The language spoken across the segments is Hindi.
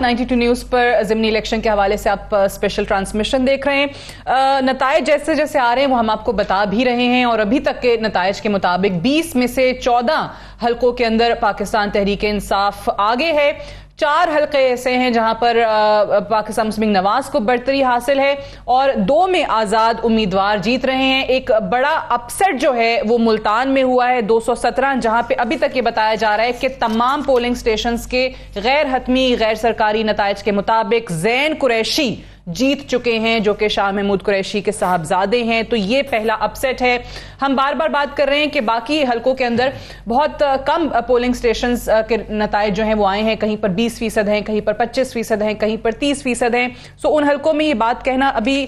92 न्यूज़ पर ज़िमनी इलेक्शन के हवाले से आप स्पेशल ट्रांसमिशन देख रहे हैं। नतायज जैसे जैसे आ रहे हैं वो हम आपको बता भी रहे हैं और अभी तक के नतायज के मुताबिक 20 में से 14 हलकों के अंदर पाकिस्तान तहरीक इंसाफ आगे है। 4 हलके ऐसे हैं जहां पर पाकिस्तान मुस्लिम नवाज को बढ़तरी हासिल है और 2 में आजाद उम्मीदवार जीत रहे हैं। एक बड़ा अपसेट जो है वो मुल्तान में हुआ है 217, जहां पे अभी तक ये बताया जा रहा है कि तमाम पोलिंग स्टेशंस के गैर हतमी गैर सरकारी नतायज के मुताबिक ज़ैन कुरैशी जीत चुके हैं जो कि शाह महमूद कुरैशी के साहबजादे हैं। तो ये पहला अपसेट है। हम बार बार बात कर रहे हैं कि बाकी हलकों के अंदर बहुत कम पोलिंग स्टेशंस के नतायज जो हैं वो आए हैं। कहीं पर 20% हैं, कहीं पर 25% हैं, कहीं पर 30% हैं। सो उन हलकों में ये बात कहना अभी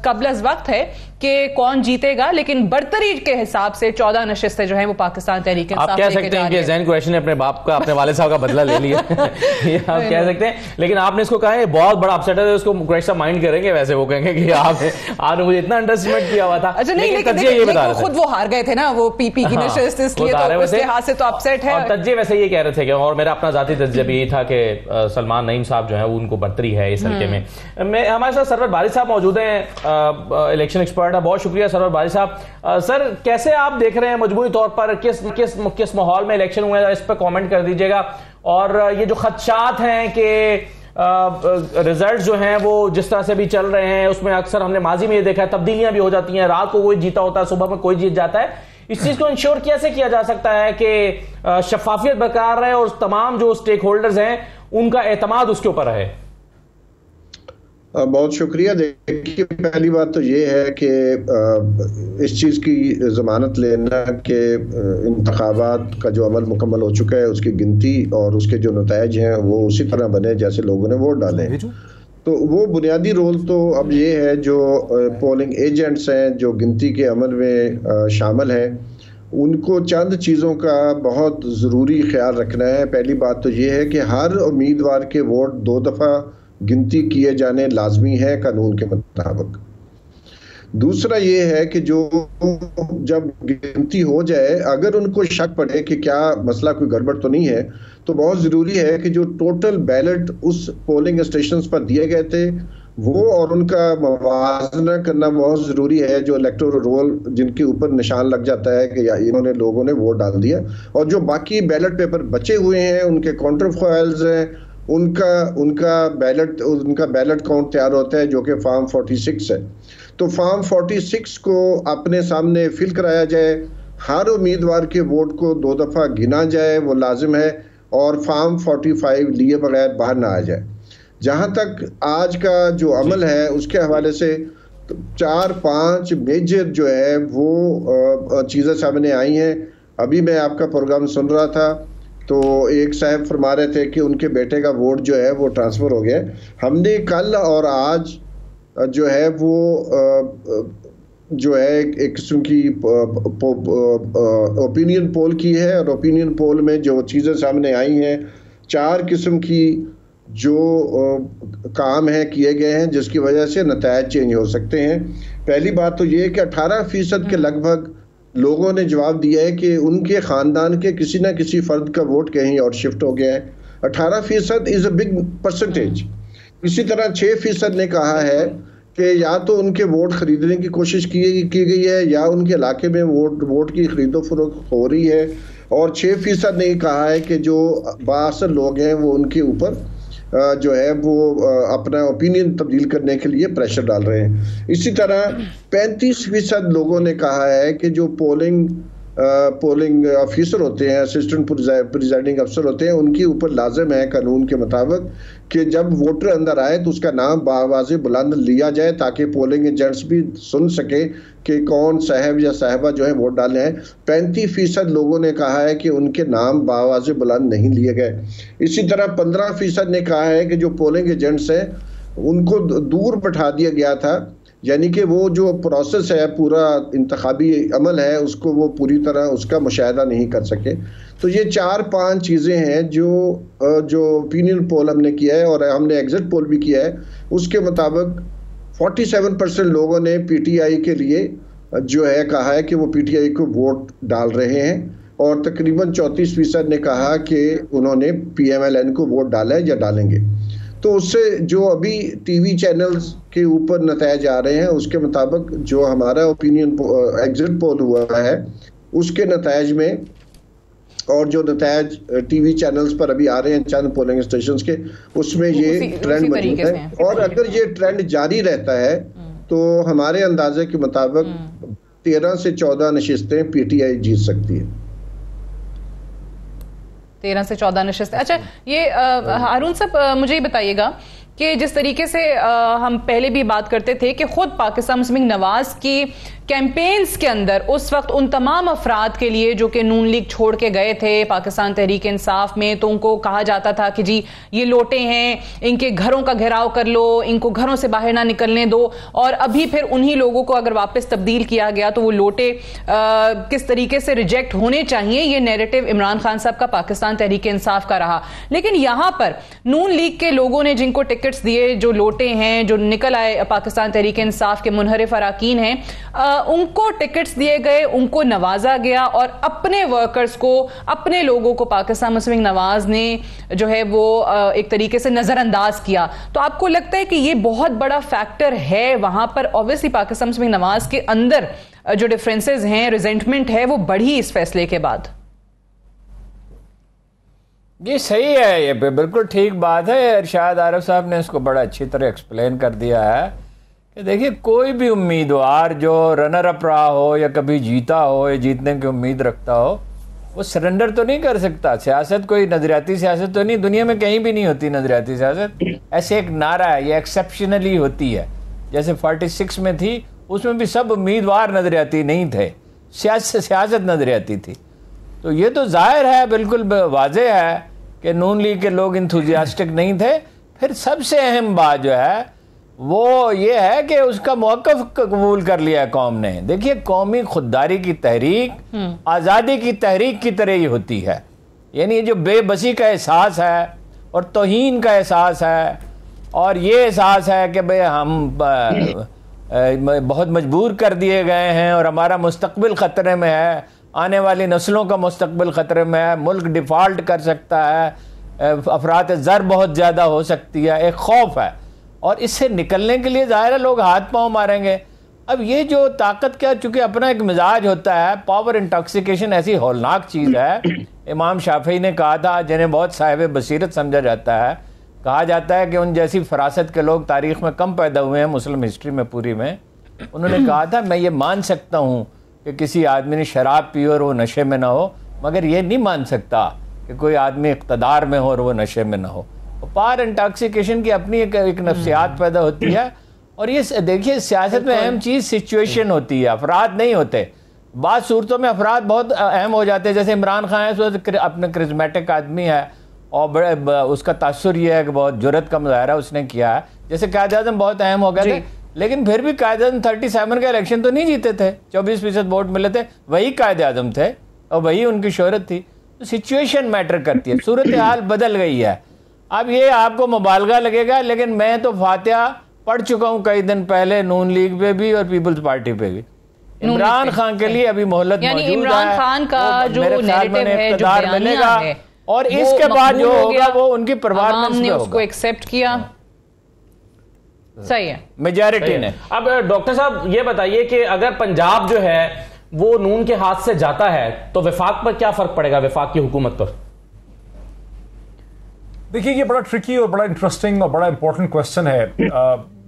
कबलज़ वक्त है कि कौन जीतेगा, लेकिन बढ़तरी के हिसाब से 14 नशिस्तें जो हैं वो पाकिस्तान तहरीक इंसाफ आप कह सकते हैं कि ज़ैन कुरैशी ने अपने बाप का, अपने वालिद साहब का बदला ले लिया ये आप कह सकते हैं। लेकिन आपने इसको कहा है बहुत बड़ा अपसेट है, तो उसको कुरैशी साहब माइंड करेंगे। वैसे वो कहेंगे कि आपने मुझे इतना अंडरस्टिमेट किया हुआ था। अच्छा नहीं, लेकिन ये बता रहे थे खुद वो हार गए थे ना वो पीपी की नशिस्त, इसलिए तो उसके हाथ से तो अपसेट है। और तज्जे वैसे ये कह रहे थे कि, और मेरा अपना जाती तज्जा भी ये था कि सलमान नईम साहब जो है उनको बढ़तरी है इस हल्के में। हमारे साथ सरवर बारिश साहब मौजूद हैं, इलेक्शन एक्सपर्ट है। बहुत शुक्रिया सरवर बारिश साहब। सर कैसे आप देख रहे हैं मजमूई तौर पर किस माहौल में इलेक्शन हुए हैं, इस पर कमेंट कर दीजिएगा। और ये जो खदशात हैं कि रिजल्ट जो हैं वो जिस तरह से भी चल रहे हैं, उसमें अक्सर हमने माजी में ये देखा है तब्दीलियां भी हो जाती हैं, रात को कोई जीता होता है, सुबह में कोई जीत जाता है। इस चीज को इंश्योर कैसे किया जा सकता है कि शफाफियत बरकरार रहे और तमाम जो स्टेक होल्डर्स हैं उनका एतमाद उसके ऊपर रहे? बहुत शुक्रिया। देखिए पहली बात तो ये है कि इस चीज़ की ज़मानत लेना कि इंतखाबात का जो अमल मुकम्मल हो चुका है उसकी गिनती और उसके जो नतायज हैं वो उसी तरह बने जैसे लोगों ने वोट डाले। तो वो बुनियादी रोल तो अब ये है जो पोलिंग एजेंट्स हैं जो गिनती के अमल में शामिल हैं, उनको चंद चीज़ों का बहुत ज़रूरी ख्याल रखना है। पहली बात तो ये है कि हर उम्मीदवार के वोट 2 दफ़ा गिनती किए जाने लाजमी है कानून के मुताबिक। दूसरा ये है कि जो जब गिनती हो जाए अगर उनको शक पड़े कि क्या मसला कोई गड़बड़ तो नहीं है, तो बहुत ज़रूरी है कि जो टोटल बैलेट उस पोलिंग स्टेशंस पर दिए गए थे वो और उनका मवाजना करना बहुत ज़रूरी है। जो इलेक्टोरल रोल जिनके ऊपर निशान लग जाता है कि इन्होंने लोगों ने वोट डाल दिया, और जो बाकी बैलेट पेपर बचे हुए हैं उनके काउंटर फाइल्स हैं, उनका बैलेट काउंट तैयार होता है जो कि फॉर्म 46 है। तो फॉर्म 46 को अपने सामने फिल कराया जाए, हर उम्मीदवार के वोट को 2 दफ़ा गिना जाए, वो लाजिम है, और फॉर्म 45 लिए बगैर बाहर ना आ जाए। जहाँ तक आज का जो अमल है उसके हवाले से 4-5 मेजर जो है वो चीज़ें सामने आई हैं। अभी मैं आपका प्रोग्राम सुन रहा था तो एक साहब फरमा रहे थे कि उनके बेटे का वोट जो है वो ट्रांसफ़र हो गया। हमने कल और आज जो है वो जो है एक किस्म की ओपिनियन पोल की है, और ओपिनियन पोल में जो चीज़ें सामने आई हैं 4 किस्म की जो काम है किए गए हैं जिसकी वजह से नतायज चेंज हो सकते हैं। पहली बात तो ये है कि 18% के लगभग लोगों ने जवाब दिया है कि उनके ख़ानदान के किसी न किसी फ़र्द का वोट कहीं और शिफ्ट हो गया है। 18% इज़ अ बिग परसेंटेज। इसी तरह 6% ने कहा है कि या तो उनके वोट ख़रीदने की कोशिश की गई है या उनके इलाके में वोट की खरीदो फरोख्त हो रही है, और 6% ने कहा है कि जो बासर लोग हैं वो उनके ऊपर जो है वो अपना ओपिनियन तब्दील करने के लिए प्रेशर डाल रहे हैं। इसी तरह 35% लोगों ने कहा है कि जो पोलिंग ऑफिसर होते हैं, असिस्टेंट प्रिजाइडिंग अफसर होते हैं, उनके ऊपर लाजिम है कानून के मुताबिक कि जब वोटर अंदर आए तो उसका नाम बावाज़े बुलंद लिया जाए ताकि पोलिंग एजेंट्स भी सुन सके कि कौन साहब या साहबा जो है वोट डाले हैं। 35% लोगों ने कहा है कि उनके नाम बावाज़े बुलंद नहीं लिए गए। इसी तरह 15% ने कहा है कि जो पोलिंग एजेंट्स हैं उनको दूर बैठा दिया गया था, यानी कि वो जो प्रोसेस है पूरा इंतखाबी अमल है उसको वो पूरी तरह उसका मुशाहिदा नहीं कर सके। तो ये 4-5 चीज़ें हैं जो ओपिनियन पोल हमने किया है और हमने एग्जिट पोल भी किया है। उसके मुताबिक 47% लोगों ने पीटीआई के लिए जो है कहा है कि वो पीटीआई को वोट डाल रहे हैं। और तकरीबन 34% ने कहा कि उन्होंने PMLN को वोट डाला है या डालेंगे। तो उससे जो अभी टीवी चैनल्स के ऊपर नतायज आ रहे हैं उसके मुताबिक जो हमारा ओपिनियन एग्जिट पोल हुआ है उसके नतायज में, और जो नतायज टीवी चैनल्स पर अभी आ रहे हैं चंद पोलिंग स्टेशंस के, उसमें ये ट्रेंड मौजूद है। और अगर ये ट्रेंड जारी रहता है तो हमारे अंदाजे के मुताबिक 13 से 14 नशिस्तें PTI जीत सकती है। 13 से 14 नशिस्तें। अच्छा, ये हारून साहब मुझे ये बताइएगा कि जिस तरीके से हम पहले भी बात करते थे कि खुद पाकिस्तान मुस्लिम नवाज की कैंपेन्स के अंदर उस वक्त उन तमाम अफराद के लिए जो कि नून लीग छोड़ के गए थे पाकिस्तान तहरीक इंसाफ में, तो उनको कहा जाता था कि जी ये लोटे हैं, इनके घरों का घेराव कर लो, इनको घरों से बाहर ना निकलने दो। और अभी फिर उन्हीं लोगों को अगर वापस तब्दील किया गया तो वो लोटे किस तरीके से रिजेक्ट होने चाहिए, ये नैरेटिव इमरान खान साहब का पाकिस्तान तहरीक इंसाफ का रहा। लेकिन यहां पर नून लीग के लोगों ने जिनको टिकट्स दिए, जो लोटे हैं, जो निकल आए पाकिस्तान तहरीक इंसाफ के मुनहरिफ अराकीन हैं, उनको टिकट्स दिए गए, उनको नवाजा गया और अपने वर्कर्स को, अपने लोगों को पाकिस्तान मुस्लिम नवाज ने जो है वो एक तरीके से नजरअंदाज किया। तो आपको लगता है कि ये बहुत बड़ा फैक्टर है वहां पर? ऑब्वियसली पाकिस्तान मुस्लिम नवाज के अंदर जो डिफरेंसेस हैं, रिजेंटमेंट है, वो बढ़ी इस फैसले के बाद। ये सही है, ये बिल्कुल ठीक बात है। इरशाद आरिफ साहब ने इसको बड़ा अच्छी तरह एक्सप्लेन कर दिया है कि देखिए कोई भी उम्मीदवार जो रनर अप रहा हो या कभी जीता हो या जीतने की उम्मीद रखता हो, वो सरेंडर तो नहीं कर सकता। सियासत कोई नजरियाती सियासत तो नहीं, दुनिया में कहीं भी नहीं होती नजरियाती सियासत। ऐसे एक नारा है, ये एक्सेप्शनली होती है। जैसे 46 में थी, उसमें भी सब उम्मीदवार नजरियाती नहीं थे, सियासत नजरियाती थी। तो ये तो जाहिर है, बिल्कुल वाज़ेह है कि नून लीग के लोग इंथुजियास्टिक नहीं थे। फिर सबसे अहम बात जो है वो ये है कि उसका मौक़िफ़ कबूल कर लिया कौम ने। देखिए, कौमी खुददारी की तहरीक आज़ादी की तहरीक की तरह ही होती है। यानी जो बेबसी का एहसास है और तौहीन का एहसास है और ये एहसास है कि भाई हम बहुत मजबूर कर दिए गए हैं और हमारा मुस्तकबिल ख़तरे में है, आने वाली नस्लों का मुस्तकबिल ख़तरे में है, मुल्क डिफ़ॉल्ट कर सकता है, अफरात ज़र बहुत ज़्यादा हो सकती है, एक खौफ है। और इससे निकलने के लिए ज़ाहिर है लोग हाथ पांव मारेंगे। अब ये जो ताकत का चूँकि अपना एक मिजाज होता है, पावर इंटॉक्सिकेशन ऐसी हौलनाक चीज़ है। इमाम शाफी ने कहा था, जिन्हें बहुत साहिब बसीरत समझा जाता है, कहा जाता है कि उन जैसी फरासत के लोग तारीख़ में कम पैदा हुए हैं मुस्लिम हिस्ट्री में पूरी में। उन्होंने कहा था, मैं ये मान सकता हूँ कि किसी आदमी ने शराब पी और वो नशे में ना हो, मगर ये नहीं मान सकता कि कोई आदमी इक़्तिदार में हो और वो नशे में ना हो। पावर इंटॉक्सिकेशन की अपनी एक नफ्सियात पैदा होती है। और ये देखिए, सियासत में अहम चीज़ सिचुएशन होती है, अफराद नहीं होते। बाद सूरतों में अफराद बहुत अहम हो जाते हैं। जैसे इमरान खान है, अपने करिश्मेटिक आदमी है और बड़े उसका तासुर ये है कि बहुत जुर्रत का मुजाहरा उसने किया है। जैसे कायद आज़म बहुत अहम हो गए थे, लेकिन फिर भी कायद आज़म 37 का इलेक्शन तो नहीं जीते थे, 24% वोट मिले थे, वही कायद आज़म थे और वही उनकी शोहरत थी। तो सिचुएशन मैटर करती है, सूरत हाल बदल गई है। अब ये आपको मुबालगा लगेगा, लेकिन मैं तो फातिहा पढ़ चुका हूँ कई दिन पहले नून लीग पे भी और पीपल्स पार्टी पे भी। इमरान खान के लिए अभी मोहलत मौजूद है। इमरान खान का जो नैरेटिव है, जो मिलेगा है, और इसके बाद जो होगा वो उनकी परफॉर्मेंस में होगा। उसको एक्सेप्ट किया, सही है, मेजॉरिटी ने। अब डॉक्टर साहब ये बताइए कि अगर पंजाब जो है वो नून के हाथ से जाता है तो विफाक पर क्या फर्क पड़ेगा, विफाक की हुकूमत पर? देखिए, ये बड़ा ट्रिकी और बड़ा इंटरेस्टिंग और बड़ा इंपॉर्टेंट क्वेश्चन है।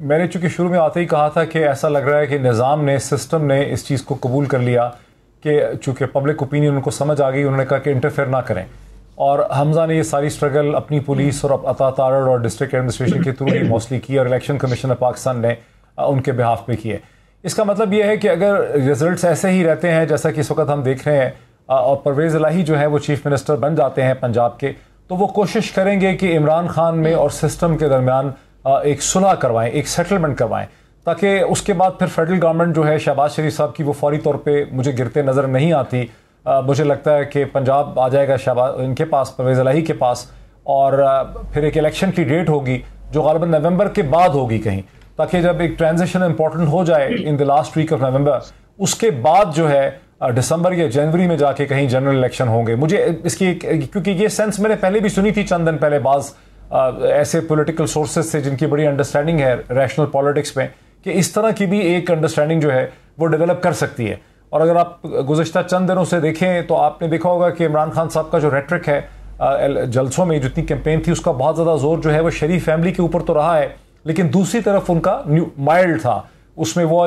मैंने चूंकि शुरू में आते ही कहा था कि ऐसा लग रहा है कि निज़ाम ने, सिस्टम ने इस चीज़ को कबूल कर लिया कि चूंकि पब्लिक ओपिनियन उनको समझ आ गई, उन्होंने कहा कि इंटरफेयर ना करें। और हमजा ने ये सारी स्ट्रगल अपनी पुलिस और अता तारड़ और डिस्ट्रिक्ट एडमिनिस्ट्रेशन के थ्रू ही मोस्टली की और इलेक्शन कमीशन ऑफ पाकिस्तान ने उनके बिहाफ पे किए। इसका मतलब ये है कि अगर रिजल्ट्स ऐसे ही रहते हैं जैसा कि इस वक्त हम देख रहे हैं और परवेज़ इलाही जो है वो चीफ मिनिस्टर बन जाते हैं पंजाब के, तो वो कोशिश करेंगे कि इमरान खान में और सिस्टम के दरमियान एक सुलह करवाएं, एक सेटलमेंट करवाएं, ताकि उसके बाद फिर फेडरल गवर्नमेंट जो है शहबाज शरीफ साहब की वो फौरी तौर पे मुझे गिरते नज़र नहीं आती। मुझे लगता है कि पंजाब आ जाएगा शहबाज इनके पास, परवेज़ इलाही के पास, और फिर एक इलेक्शन की डेट होगी जो ग़ालिबन नवंबर के बाद होगी कहीं, ताकि जब एक ट्रांजिशन इंपॉर्टेंट हो जाए in the last week of November, उसके बाद जो है दिसंबर या जनवरी में जाके कहीं जनरल इलेक्शन होंगे। मुझे इसकी क्योंकि ये सेंस मैंने पहले भी सुनी थी चंद दिन पहले बाज ऐसे पॉलिटिकल सोर्सेज से जिनकी बड़ी अंडरस्टैंडिंग है रैशनल पॉलिटिक्स में, कि इस तरह की भी एक अंडरस्टैंडिंग जो है वो डेवलप कर सकती है। और अगर आप गुज़िश्ता चंद दिनों से देखें तो आपने देखा होगा कि इमरान खान साहब का जो रेटरिक है जलसों में जितनी कैंपेन थी उसका बहुत ज़्यादा जोर जो है वो शरीफ फैमिली के ऊपर तो रहा है, लेकिन दूसरी तरफ उनका माइल्ड था, उसमें वो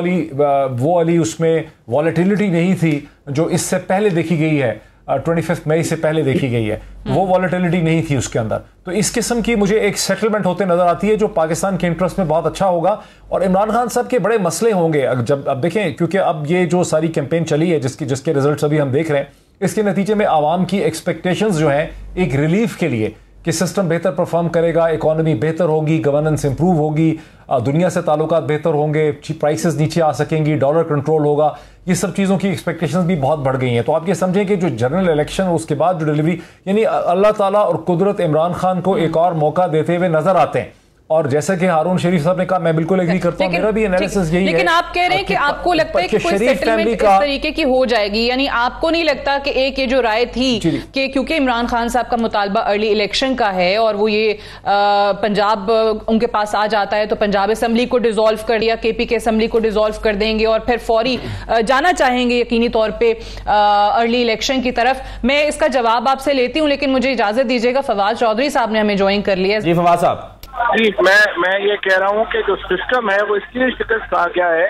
वाली उसमें वॉलेटिलिटी नहीं थी जो इससे पहले देखी गई है, 25 मई से पहले देखी गई है, वो वॉलेटिलिटी नहीं थी उसके अंदर। तो इस किस्म की मुझे एक सेटलमेंट होते नजर आती है जो पाकिस्तान के इंटरेस्ट में बहुत अच्छा होगा। और इमरान खान साहब के बड़े मसले होंगे जब अब देखें, क्योंकि अब ये जो सारी कैंपेन चली है जिसके रिजल्ट्स अभी हम देख रहे हैं, इसके नतीजे में आवाम की एक्सपेक्टेशंस जो हैं एक रिलीफ के लिए कि सिस्टम बेहतर परफॉर्म करेगा, इकोनॉमी बेहतर होगी, गवर्नेंस इंप्रूव होगी, दुनिया से ताल्लुकात बेहतर होंगे, प्राइसेस नीचे आ सकेंगी, डॉलर कंट्रोल होगा, ये सब चीज़ों की एक्सपेक्टेशंस भी बहुत बढ़ गई हैं। तो आप ये समझें कि जो जनरल इलेक्शन उसके बाद जो डिलीवरी, यानी अल्लाह ताला और कुदरत इमरान खान को एक और मौका देते हुए नजर आते हैं। और जैसे कि हारून शरीफ साहब ने कहा, मैं बिल्कुल एग्री करता हूं, मेरा भी एनालिसिस यही है। लेकिन आप कह रहे हैं कि आपको लगता है कि कोई सेटलमेंट इस तरीके की हो जाएगी, यानी आपको नहीं लगता कि एक ये जो राय थी कि क्योंकि इमरान खान साहब का मुतालबा अर्ली इलेक्शन का है और वो ये पंजाब उनके पास आ जाता है तो पंजाब असेंबली को डिसॉल्व कर दिया, केपी के असेंबली को डिसॉल्व कर देंगे और फिर फौरी जाना चाहेंगे यकीनी तौर पर अर्ली इलेक्शन की तरफ। मैं इसका जवाब आपसे लेती हूँ, लेकिन मुझे इजाजत दीजिएगा, फवाद चौधरी साहब ने हमें ज्वाइन कर लिया। जी फवाद साहब। जी, मैं ये कह रहा हूँ कि जो सिस्टम है वो इसलिए शिकस्त खा गया है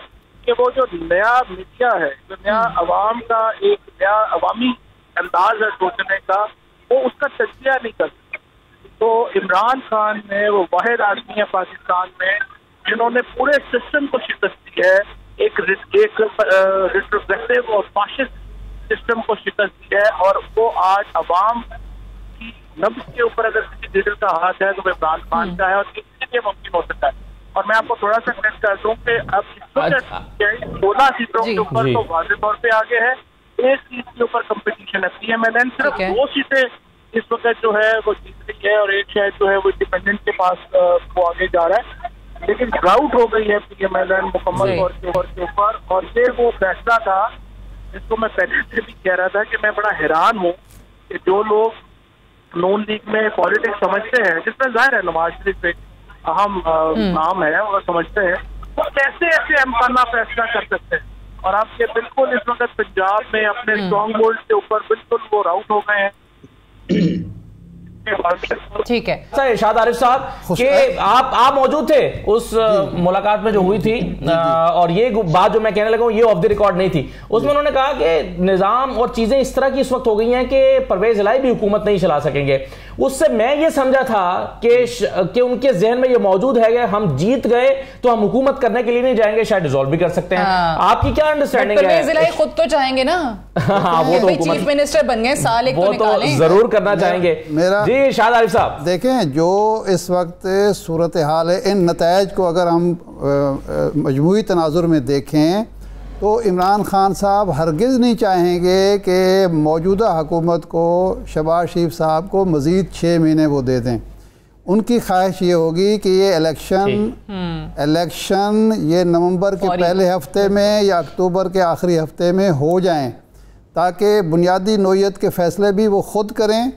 कि वो जो नया मीडिया है, जो नया अवाम का एक नया अवामी अंदाज है सोचने का, वो उसका तजिया नहीं कर सकता। तो इमरान खान ने वो वाहिद आदमी है पाकिस्तान में जिन्होंने पूरे सिस्टम को शिकस्त दी है, एक रिट्रोग्रेसिव और फाशिस्ट सिस्टम को शिकस्त दी है। और वो आज अवाम नब्ज के ऊपर अगर किसी लीडर का हाथ है तो वो इमरान खान का है और किसी के मुमकिन हो सकता है। और मैं आपको थोड़ा सा कनेक्ट कर दूं कि अब 16 सीटों के ऊपर तो वाज़ेह तौर पे आगे है, एक सीट के ऊपर कंपटीशन है। PMLN सिर्फ 2 सीटें इस वक्त जो है वो जीत रही है और एक शायद जो है वो इंडिपेंडेंट के पास वो आगे जा रहा है, लेकिन ड्राउट हो गई है PMLN मुकम्मल तौर के ऊपर। और ये वो फैसला था जिसको मैं पहले से भी कह रहा था कि मैं बड़ा हैरान हूँ कि जो लोग नून लीग में पॉलिटिक्स समझते हैं, जिसमें जाहिर है नवाज शरीफ एक अहम नाम है और समझते हैं, वो कैसे ऐसे अमकाना फैसला कर सकते हैं। और आप ये बिल्कुल इस वक्त पंजाब में अपने स्ट्रॉन्ग होल्ड के ऊपर बिल्कुल वो आउट हो गए हैं। ठीक है इरशाद आरिफ साहब कि आप मौजूद थे उस मुलाकात में जो हुई थी और ये बात जो मैं कहने लगा हूं ये ऑफ द रिकॉर्ड नहीं थी, उसमें उन्होंने कहा कि निजाम और चीजें इस तरह की इस वक्त हो गई हैं कि परवेज इलाही भी हुकूमत नहीं चला सकेंगे। उससे मैं ये समझा था कि उनके जहन में ये मौजूद है कि हम जीत गए तो हम हुकूमत करने के लिए नहीं जाएंगे, शायद डिसॉल्व भी कर सकते हैं। आपकी क्या अंडरस्टैंडिंग है? परवेज इलाही खुद तो चाहेंगे ना, वो तो चीफ मिनिस्टर बन गए, साल एक वो तो जरूर करना चाहेंगे। जी इरशाद आरिफ साहब, देखें जो इस वक्त सूरत हाल है, इन नतायज को अगर हम मजमूई तनाजुर में देखें तो इमरान खान साहब हरगिज़ नहीं चाहेंगे कि मौजूदा हुकूमत को, शहबाज शरीफ साहब को मज़ीद 6 महीने वो दे दें। उनकी ख्वाहिश ये होगी कि ये इलेक्शन ये नवंबर के पहले हफ्ते में या अक्टूबर के आखिरी हफ्ते में हो जाएं, ताकि बुनियादी नोयत के फ़ैसले भी वो ख़ुद करें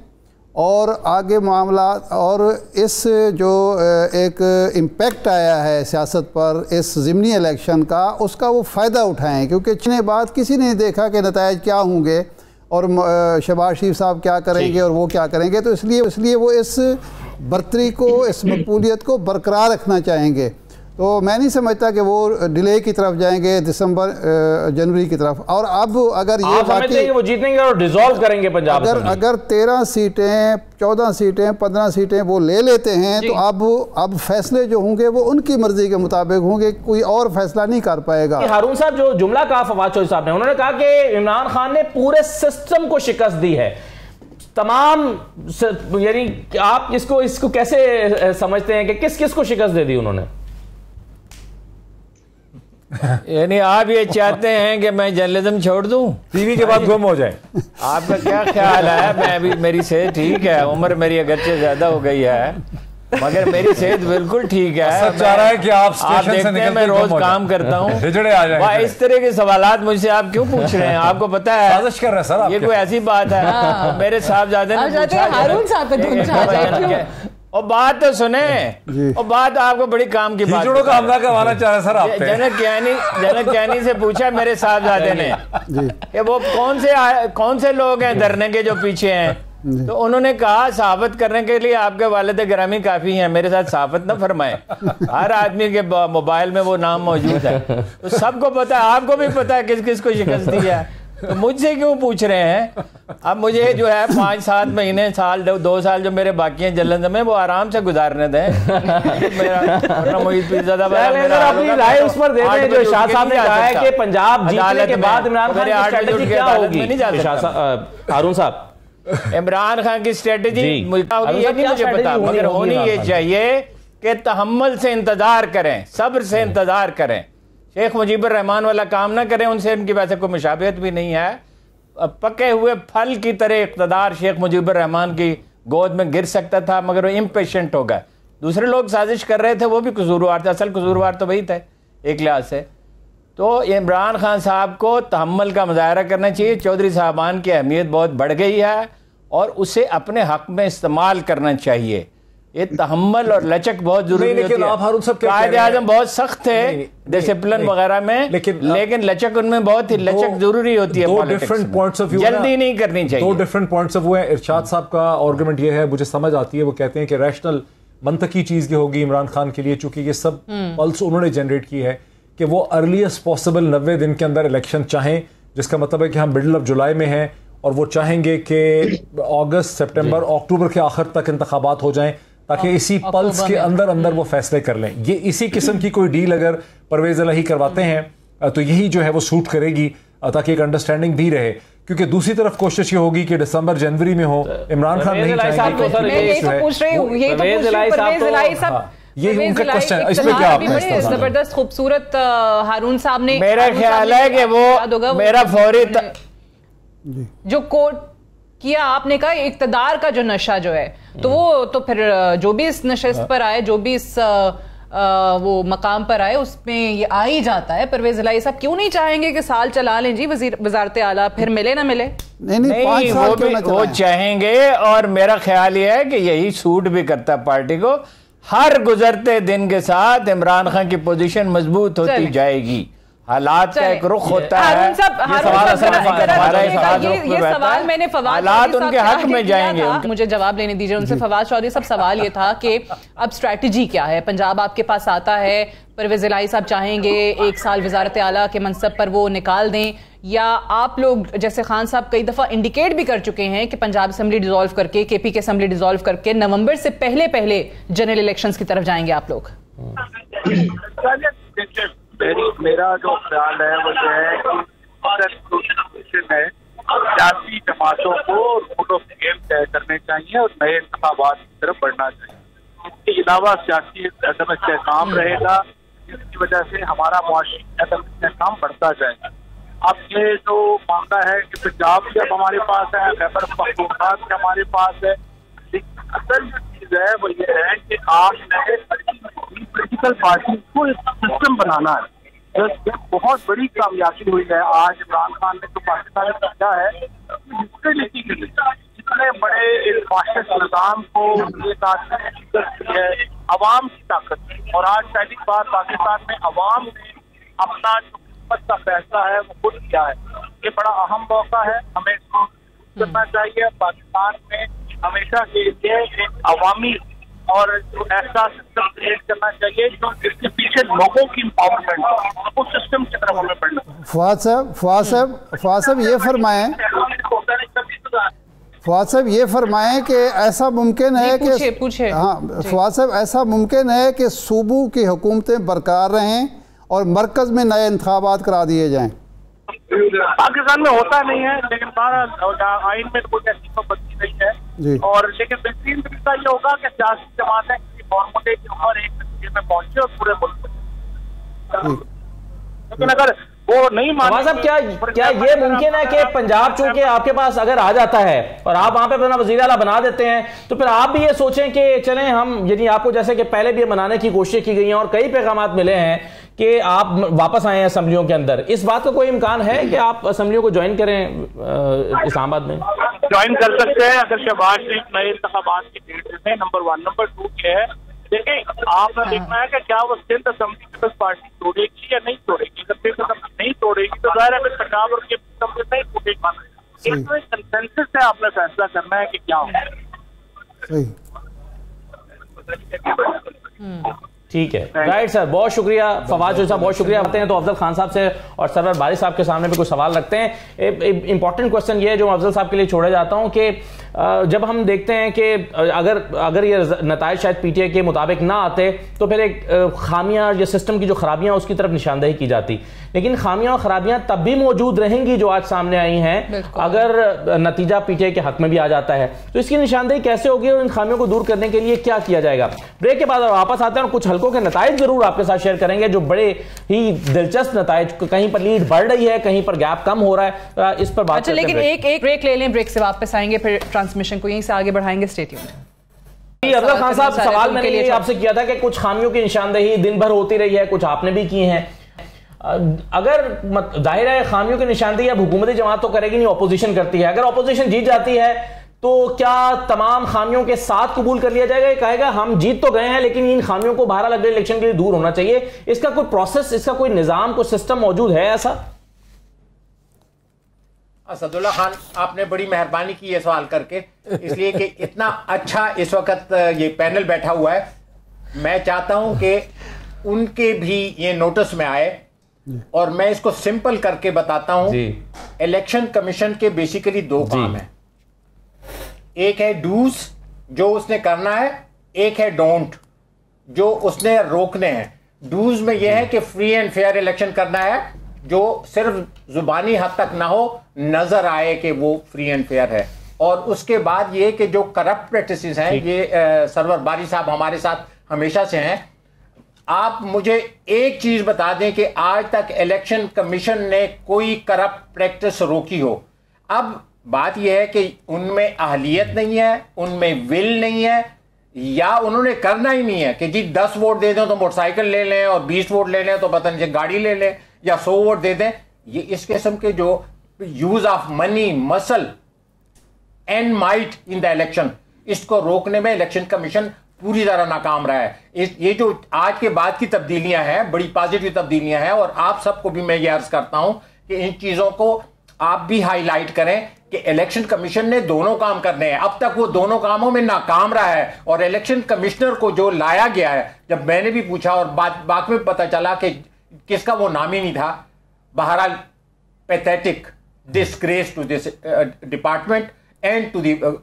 और आगे मामला और इस जो एक इम्पेक्ट आया है सियासत पर इस ज़िमनी इलेक्शन का, उसका वो फ़ायदा उठाएं। क्योंकि चुने बाद किसी ने देखा कि नतायज क्या होंगे और शहबाज शरीफ साहब क्या करेंगे और वो क्या करेंगे, तो इसलिए वो इस बर्तरी को, इस मकबूलियत को बरकरार रखना चाहेंगे। तो मैं नहीं समझता कि वो डिले की तरफ जाएंगे, दिसंबर जनवरी की तरफ। और अब अगर ये समझते हैं कि वो जीतेंगे और डिसॉल्व करेंगे पंजाब, अगर 13 सीटें, 14 सीटें, 15 सीटें वो ले लेते हैं तो अब फैसले जो होंगे वो उनकी मर्जी के मुताबिक होंगे, कोई और फैसला नहीं कर पाएगा। हारून साहब जो जुमला कहा फवाद चौधरी साहब ने, उन्होंने कहा कि इमरान खान ने पूरे सिस्टम को शिकस्त दी है, तमाम, यानी आप इसको कैसे समझते हैं कि किस किस को शिकस्त दे दी उन्होंने? यानी आप ये चाहते हैं कि मैं जर्नलिज्म छोड़ दूं, टीवी के बाद गुम हो जाए? आपका क्या ख्याल है? मैं अभी, मेरी सेहत ठीक है, उम्र मेरी अगरचे ज्यादा हो गई है, मगर मेरी सेहत बिल्कुल ठीक है। सब चाह रहा है कि आप स्टेशन से निकलते मैं रोज काम करता हूँ। इस तरह के सवालात मुझसे आप क्यों पूछ रहे हैं? आपको पता है साजिश कर रहे हैं सर, ये कोई ऐसी बात है? मेरे साहबजादे ने और बात तो सुने, और बात आपको बड़ी काम की बात का हमला करवाना चाह रहे सर आप। जनक ज्ञानी से पूछा मेरे साहबजादे ने कि वो कौन से लोग हैं धरने के जो पीछे हैं, तो उन्होंने कहा सहाबत करने के लिए आपके वालिद गिरामी काफी हैं, मेरे साथ सहाबत न फरमाए। हर आदमी के मोबाइल में वो नाम मौजूद है, तो सबको पता है, आपको भी पता है किस किस को शिकस्त दी है, तो मुझसे क्यों पूछ रहे हैं? अब मुझे जो है 5-7 महीने, साल 2 साल जो मेरे बाकी हैं जलन में, वो आराम से गुजारने दें। मेरा मोहित पीरज़ादा अपनी राय उस पर दे दें जो शाह साहब ने कहा है कि पंजाब जीतने के बाद इमरान खान की स्ट्रेटजी क्या होगी? हारून साहब, इमरान खान की स्ट्रेटजी मुझे नहीं मुझे पता, मगर होनी ये चाहिए कि तहम्मुल से इंतजार करें, सब्र से इंतजार करें। शेख मुजीबुर रहमान वाला काम ना करें, उनसे इनकी वैसे कोई मुशाबिहत भी नहीं है। पके हुए फल की तरह इक़्तिदार शेख मुजीबुर रहमान की गोद में गिर सकता था, मगर वो इम्पेशेंट हो गए। दूसरे लोग साजिश कर रहे थे, वो भी कसूरवार थे, असल कसूरवार तो वही थे एक लिहाज से। तो इमरान खान साहब को तहम्मुल का मुजाहरा करना चाहिए। चौधरी साहबान की अहमियत बहुत बढ़ गई है और उसे अपने हक में इस्तेमाल करना चाहिए। ये तहम्मुल और लचक बहुत जरूरी होती है। आप हारून साहब कायदे आज़म बहुत सख्त थे डिसिप्लिन वगैरह में, लेकिन लचक उनमें बहुत ही लचक जरूरी होती है। दो डिफरेंट पॉइंट्स ऑफ व्यू, जल्दी नहीं करनी चाहिए। दो डिफरेंट पॉइंट्स ऑफ व्यू है। इरशाद साहब का आर्गुमेंट ये है, मुझे समझ आती है, वो कहते हैं कि रैशनल मंतकी चीज ये होगी इमरान खान के लिए, चूंकि ये सब पल्स उन्होंने जनरेट की है कि वो अर्लीस्ट पॉसिबल 90 दिन के अंदर इलेक्शन चाहें, जिसका मतलब है कि हम मिडल ऑफ जुलाई में हैं और वो चाहेंगे कि अगस्त, सितंबर, अक्टूबर के आखिर तक इंतखाबात हो जाएं, ताकि इसी पल्स के अंदर वो फैसले कर लें। ये इसी किस्म की कोई डील अगर परवेज इलाही करवाते हैं तो यही जो है वो सूट करेगी, ताकि एक अंडरस्टैंडिंग भी रहे। क्योंकि दूसरी तरफ कोशिश ये होगी कि दिसंबर जनवरी में हो, इमरान खान नहीं चाहेंगे। ये उनका क्वेश्चन, इस पे क्या आपने जबरदस्त खूबसूरत हारून साहब ने, मेरा ख्याल है कि वो मेरा फौरी जो कोट किया आपने कहा इक्तदार का जो नशा जो है, तो वो तो फिर जो भी इस नशस्त पर आए, जो भी इस वो मकाम पर आए, उसमें ये आ ही जाता है। परवेज इलाही साहब क्यों नहीं चाहेंगे कि साल चला लें जी वजारत आला, फिर मिले ना मिले? नहीं, वो चाहेंगे, और मेरा ख्याल ये है कि यही सूट भी करता है पार्टी को। हर गुजरते दिन के साथ इमरान खान की पोजीशन मजबूत होती जाएगी। हालात का एक रुख होता है, ये सवाल मैंने हालात उनके हक में जाएंगे। मुझे जवाब लेने दीजिए उनसे। फवाद चौधरी साहब, सवाल ये था कि अब स्ट्रैटेजी क्या है? पंजाब आपके पास आता है, परवेज इलाही साहब चाहेंगे 1 साल वजारत आला के मनसब पर वो निकाल दें, या आप लोग जैसे खान साहब कई दफा इंडिकेट भी कर चुके हैं कि पंजाब असेंबली डिसॉल्व करके, केपी की असेंबली डिसॉल्व करके नवंबर से पहले जनरल इलेक्शंस की तरफ जाएंगे आप लोग? मेरा जो ख्याल है वो ये है कि सियासी जमातों को रूल ऑफ गेम तय करने चाहिए और नए इंतखाबात की तरफ बढ़ना चाहिए। इसके अलावा सियासी अदम इस्तेहकाम रहेगा, जिसकी वजह से हमारा मुआशी अदम इस्तेहकाम बढ़ता जाएगा। अब ये जो मामला है कि पंजाब भी अब हमारे पास है, खैबर पख्तूनख्वा भी हमारे पास है, असल जो चीज है वो ये है कि आपने पॉलिटिकल पार्टी को एक सिस्टम बनाना है। बहुत बड़ी कामयाबी हुई है आज इमरान खान ने जो पाकिस्तान में किया है, जितने बड़े फासिस्ट निज़ाम को है अवाम की ताकत, और आज पहली बार पाकिस्तान में अवाम ने अपना जो किस्मत का फैसला है वो खुद किया है। ये बड़ा अहम मौका है, हमें इसको करना चाहिए। पाकिस्तान में हमेशा के लिए एक अवामी और जो ऐसा सिस्टम क्रिएट करना चाहिए जो जिसके पीछे लोगों की इंपावरमेंट, उस सिस्टम की तरफ हमें बढ़ना। फवाद साहब ये फरमाएं कि ऐसा मुमकिन है कि फवाद साहब ऐसा मुमकिन है कि सूबों की हुकूमतें बरकरार रहें और मरकज में नए इंतखाबात करा दिए जाएं? पाकिस्तान में होता नहीं है, लेकिन आइन में कोई ऐसी पाबंदी नहीं है। और लेकिन बेहतरीन तरीका ये होगा कि सियासी जमातें किसी फॉर्मूले के ऊपर एक नतीजे में पहुंचे और पूरे मुल्क में। लेकिन अगर वो नहीं नवाज साहब, क्या ये मुमकिन है कि पंजाब चूंकि आपके पास अगर आ जाता है और आप वहां पे अपना वज़ीर आला बना देते हैं, तो फिर आप भी ये सोचें कि चलें हम, यानी आपको जैसे कि पहले भी मनाने की कोशिश की गई है और कई पैगाम मिले हैं कि आप वापस आए हैं असेंबलियों के अंदर, इस बात का कोई इम्कान है कि आप असेंबलियों को ज्वाइन करें इस्लामाबाद में? ज्वाइन कर सकते हैं अगर शहबाज शरीफ नए इंतखाबात की डेट देते हैं, नंबर 1। नंबर 2 ये है, देखिए आपने देखना है कि क्या वो सिंध असेंबली पीपल्स पार्टी तोड़ेगी या नहीं तोड़ेगी। अगर सिंध असेंबली नहीं तोड़ेगी तो जाहिर है फिर पंजाब और नहीं तोड़ेगी। इसमें कंसेंसस है, आपने फैसला करना है कि क्या होगा। ठीक है, राइट सर, बहुत शुक्रिया फवाद साहब, बहुत शुक्रिया। आते हैं तो अफजल खान साहब से और सरवर बारी साहब के सामने भी कुछ सवाल रखते हैं। इंपॉर्टेंट क्वेश्चन ये है जो अफजल साहब के लिए छोड़े जाता हूं कि जब हम देखते हैं कि अगर ये नताइज शायद पीटीआई के मुताबिक ना आते तो फिर एक खामियां या सिस्टम की जो खराबियां उसकी तरफ निशानदेही की जाती, लेकिन खामियां और खराबियां तब भी मौजूद रहेंगी जो आज सामने आई हैं अगर नतीजा पीटीआई के हक में भी आ जाता है। तो इसकी निशानदेही कैसे होगी और इन खामियों को दूर करने के लिए क्या किया जाएगा? ब्रेक के बाद वापस आते हैं और कुछ हल्कों के नताइज जरूर आपके साथ शेयर करेंगे जो बड़े ही दिलचस्प नताइज, कहीं पर लीड बढ़ रही है, कहीं पर गैप कम हो रहा है, इस पर बात। अच्छा, लेकिन एक ब्रेक ले लें, ब्रेक से वापस आएंगे, फिर ट्रांसमिशन को यहीं से आगे बढ़ाएंगे। Stay tuned. अफजल खान साहब, सवाल मैंने आपसे किया था कि कुछ खामियों की निशानदेही दिन भर होती रही है, कुछ आपने भी की है। अगर जाहिर है खामियों की निशानदेही अब हुकूमती जमात तो करेगी नहीं, ऑपोजिशन करती है। अगर ऑपोजिशन जीत जाती है तो क्या तमाम खामियों के साथ कबूल कर लिया जाएगा? ये कहेगा हम जीत तो गए हैं लेकिन इन खामियों को बहरहाल अगले इलेक्शन के लिए दूर होना चाहिए। इसका कोई प्रोसेस, इसका कोई निजाम, कोई सिस्टम मौजूद है ऐसा? असदुल्ला खान, आपने बड़ी मेहरबानी की ये सवाल करके, इसलिए कि इतना अच्छा इस वक्त ये पैनल बैठा हुआ है। मैं चाहता हूं कि उनके भी ये नोटिस में आए और मैं इसको सिंपल करके बताता हूं। इलेक्शन कमीशन के बेसिकली 2 काम है, एक है डूज जो उसने करना है, एक है डोंट जो उसने रोकने हैं। डूज में यह है कि फ्री एंड फेयर इलेक्शन करना है जो सिर्फ जुबानी हद तक ना हो, नजर आए कि वो फ्री एंड फेयर है। और उसके बाद ये कि जो करप्ट प्रैक्टिसेस हैं, ये सरवर बारी साहब हमारे साथ हमेशा से हैं। आप मुझे एक चीज बता दें कि आज तक इलेक्शन कमीशन ने कोई करप्ट प्रैक्टिस रोकी हो। अब बात यह है कि उनमें अहलियत नहीं है, उनमें विल नहीं है, या उन्होंने करना ही नहीं है कि जी 10 वोट दे दें तो मोटरसाइकिल ले लें और 20 वोट ले लें तो पता नहीं गाड़ी ले लें, या 100 वोट दे दें। ये इस किस्म के जो use of money, muscle and might in the election, इसको रोकने में इलेक्शन कमीशन पूरी तरह नाकाम रहा है। ये जो आज के बाद की तब्दीलियां हैं, बड़ी पॉजिटिव तब्दीलियां हैं, और आप सबको भी मैं ये अर्ज करता हूं कि इन चीजों को आप भी हाईलाइट करें कि इलेक्शन कमीशन ने दोनों काम करने हैं। अब तक वो दोनों कामों में नाकाम रहा है, और इलेक्शन कमिश्नर को जो लाया गया है, जब मैंने भी पूछा और बाद में पता चला कि किसका वो नाम ही नहीं था। बहरहाल pathetic disgrace to this department and to the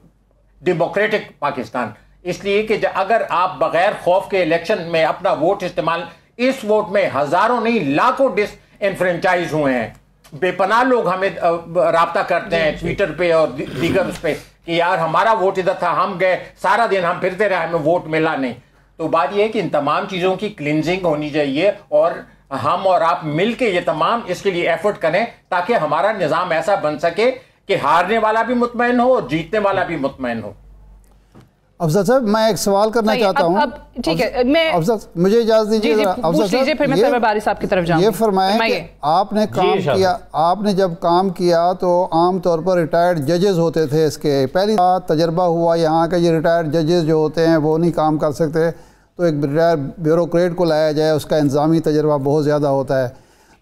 democratic Pakistan. इसलिए कि अगर आप बगैर खौफ के इलेक्शन में अपना वोट इस्तेमाल, इस वोट में हजारों नहीं लाखों डिसएनफ्रेंचाइज हुए हैं। बेपनाह लोग हमें राब्ता करते हैं ट्विटर पे और दीगर उस पे कि यार हमारा वोट इधर था, हम गए, सारा दिन हम फिरते रहे, हमें वोट मिला नहीं। तो बात यह है कि इन तमाम चीज़ों की क्लिनजिंग होनी चाहिए, और हम और आप मिल के ये तमाम इसके लिए एफर्ट करें ताकि हमारा निज़ाम ऐसा बन सके कि हारने वाला भी मुतमईन हो और जीतने वाला भी मुतमईन हो। अफजल साहब, मैं एक सवाल करना चाहता हूँ। ठीक है, मैं अफजल मुझे इजाजत दीजिए। अफजल साहब, फिर मैं सरवर बारी साहब की तरफ जाऊंगा। ये फरमाएं कि आपने काम किया, आपने जब काम किया तो आम तौर पर रिटायर्ड जजेस होते थे। इसके पहली तजर्बा हुआ यहाँ के, ये रिटायर्ड जजेस जो होते हैं वो नहीं काम कर सकते, तो एक रिटायर्ड ब्यूरोक्रेट को लाया जाए, उसका इंतजामी तजर्बा बहुत ज़्यादा होता है।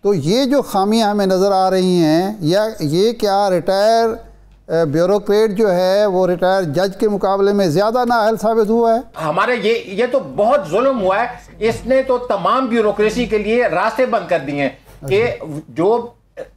तो ये जो खामियाँ हमें नज़र आ रही हैं, या ये क्या रिटायर ब्यूरोक्रेट जो है वो रिटायर जज के मुकाबले में ज़्यादा नाअहल साबित हुआ है? हमारे ये तो बहुत जुल्म हुआ है। इसने तो तमाम ब्यूरोक्रेसी के लिए रास्ते बंद कर दिए हैं कि जो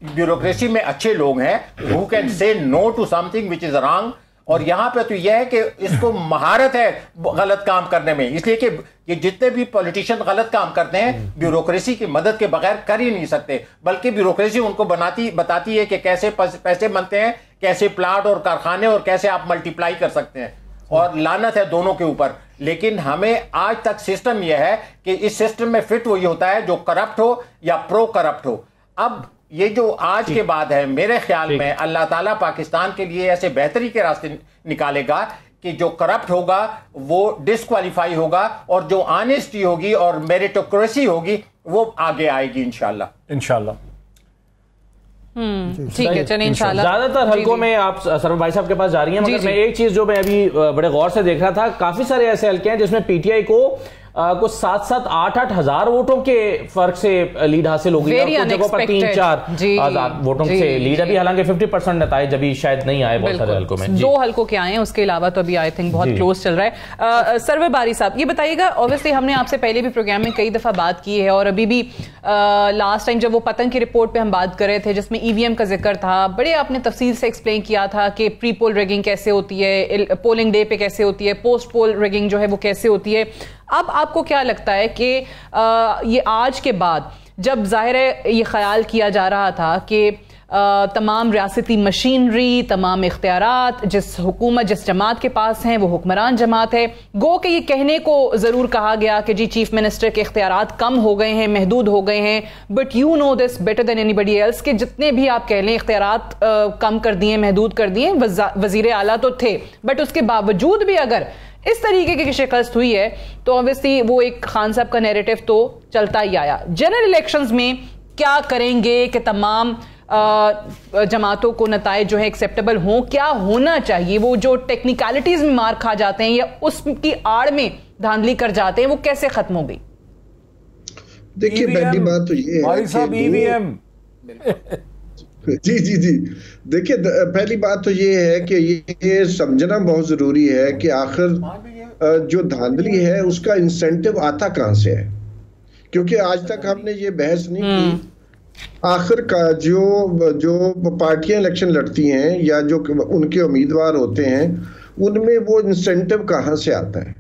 ब्यूरोक्रेसी में अच्छे लोग हैं, who can say no to something which is wrong. और यहाँ पे तो यह है कि इसको महारत है गलत काम करने में, इसलिए कि ये जितने भी पॉलिटिशियन गलत काम करते हैं ब्यूरोक्रेसी की मदद के बगैर कर ही नहीं सकते, बल्कि ब्यूरोक्रेसी उनको बताती है कि कैसे पैसे बनते हैं, कैसे प्लांट और कारखाने, और कैसे आप मल्टीप्लाई कर सकते हैं। और लानत है दोनों के ऊपर। लेकिन हमें आज तक सिस्टम यह है कि इस सिस्टम में फिट वही होता है जो करप्ट हो या प्रो करप्ट हो। अब ये जो आज के बाद है, मेरे ख्याल में अल्लाह ताला पाकिस्तान के लिए ऐसे बेहतरी के रास्ते निकालेगा कि जो करप्ट होगा वो डिस्क्वालीफाई होगा और जो ऑनेस्टी होगी और मेरिटोक्रेसी होगी वो आगे आएगी इंशाल्लाह। ठीक है, चलिए इंशाल्लाह। ज्यादातर हलकों में आप सरवर भाई साहब के पास जा रही हैं, मगर मैं एक चीज जो मैं अभी बड़े गौर से देख रहा था, काफी सारे ऐसे हलके हैं जिसमें पीटीआई को कुछ 7-7, 8-8 हजार वोटों के फर्क से लीड हासिल हो गई, कुछ जगहों पर 3-4 वोटों से लीड। अभी हालांकि 50% नताइज अभी शायद नहीं आए बहुत सारे हलकों में, 2 हलकों के आए हैं, उसके अलावा तो अभी आई थिंक बहुत क्लोज चल रहा है। सरवर बारी साहब ये बताइएगा, ऑब्वियसली हमने आपसे पहले भी प्रोग्राम में कई दफा बात की है और अभी भी लास्ट टाइम जब वो पतंग की रिपोर्ट पे हम बात कर रहे थे जिसमें ईवीएम का जिक्र था, बड़े आपने तफसील से एक्सप्लेन किया था कि प्री पोल रिगिंग कैसे होती है, पोलिंग डे पे कैसे होती है, पोस्ट पोल रिगिंग जो है वो कैसे होती है। अब आपको क्या लगता है कि ये आज के बाद, जब जाहिर है ये ख्याल किया जा रहा था कि तमाम रियासती मशीनरी, तमाम इख्तियारात जिस हुकूमत जिस जमात के पास हैं वो हुक्मरान जमात है, गो के ये कहने को ज़रूर कहा गया कि जी चीफ मिनिस्टर के इख्तियारात कम हो गए हैं, महदूद हो गए हैं, but you know this better than anybody else कि जितने भी आप कह लें इख्तियारात कम कर दिए, महदूद कर दिए, वज़ीर आला तो थे, बट उसके बावजूद भी अगर इस तरीके की शिकस्त हुई है तो ऑब्वियसली वो एक खान साहब का नैरेटिव तो चलता ही आया। जनरल इलेक्शंस में क्या करेंगे कि तमाम जमातों को नताइज जो है एक्सेप्टेबल हों, क्या होना चाहिए, वो जो टेक्निकलिटीज में मार खा जाते हैं या उसकी आड़ में धांधली कर जाते हैं वो कैसे खत्म होगी? देखिए पहली बात तो ये है ईवीएम जी देखिए पहली बात तो ये है कि ये समझना बहुत जरूरी है कि आखिर जो धांधली है उसका इंसेंटिव आता कहां से है, क्योंकि आज तक हमने ये बहस नहीं की आखिर का जो पार्टियां इलेक्शन लड़ती हैं या जो उनके उम्मीदवार होते हैं उनमें वो इंसेंटिव कहां से आता है,